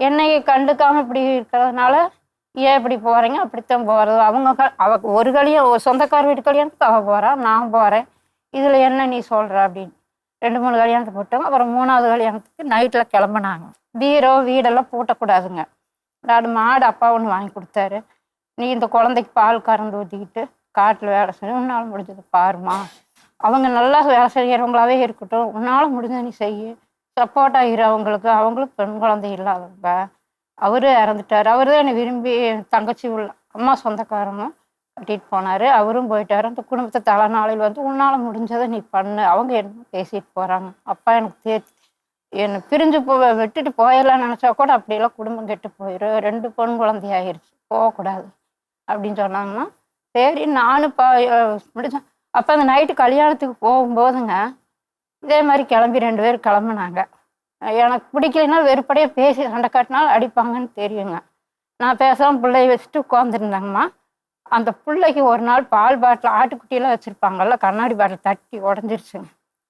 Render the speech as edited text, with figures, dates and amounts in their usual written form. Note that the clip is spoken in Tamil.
என்னைய கண்டுக்காமல் இப்படி இருக்கிறதுனால ஏன் இப்படி போகிறீங்க அப்படித்தான் போகிறது. அவ ஒரு கல்யாணம் சொந்தக்கார வீட்டு கல்யாணத்துக்கு அவள் போகிறா, நான் போகிறேன். இதில் என்ன நீ சொல்கிற அப்படின்னு 2 3 கல்யாணத்துக்கு போட்டோம். அப்புறம் 3வது கல்யாணத்துக்கு நைட்டில் கிளம்புனாங்க. பீரோ வீடெல்லாம் பூட்டக்கூடாதுங்க. மாடு அப்பா ஒன்று வாங்கி கொடுத்தாரு. நீ இந்த குழந்தைக்கு பால் கறந்து ஊற்றிக்கிட்டு காட்டில் வேலை செய்ய உன்னால் முடிஞ்சது பாருமா, அவங்க நல்லா வேலை செய்கிறவங்களாவே இருக்கட்டும், உன்னால் முடிஞ்ச நீ செய்ய, சப்போர்ட் ஆகிற அவங்களுக்கு. அவங்களுக்கு பெண் குழந்தை இல்லாதவங்க. அவரு இறந்துட்டார். அவரு தான் என்னை விரும்பி தங்கச்சி உள்ள அம்மா சொந்தக்காரங்க கட்டிட்டு போனார். அவரும் போயிட்டார். அந்த குடும்பத்தை தலைநாளையில் வந்து உன்னால் முடிஞ்சதை நீ பண்ணு. அவங்க என்ன பேசிட்டு போகிறாங்க. அப்பா எனக்கு என்னை பிரிஞ்சு விட்டுட்டு போயிடலான்னு நினச்சா கூட அப்படியெல்லாம் குடும்பம் கெட்டு போயிடும். 2 பெண் குழந்தையாயிருச்சு, போகக்கூடாது அப்படின்னு சொன்னாங்கன்னா சரி நானும் முடிச்சேன். அப்போ அந்த நைட்டு கல்யாணத்துக்கு போகும்போதுங்க இதே மாதிரி கிளம்பி 2 பேர் கிளம்புனாங்க. எனக்கு பிடிக்கலைன்னா வெறுப்படையாக பேசி சண்டை காட்டினாலும் அடிப்பாங்கன்னு தெரியுங்க. நான் பேசாமல் பிள்ளைய வச்சுட்டு உட்காந்துருந்தாங்கம்மா. அந்த பிள்ளைக்கு ஒரு நாள் பால் பாட்டில் ஆட்டுக்குட்டியெல்லாம் வச்சுருப்பாங்கல்ல, கண்ணாடி பாட்டில் தட்டி உடஞ்சிருச்சுங்க.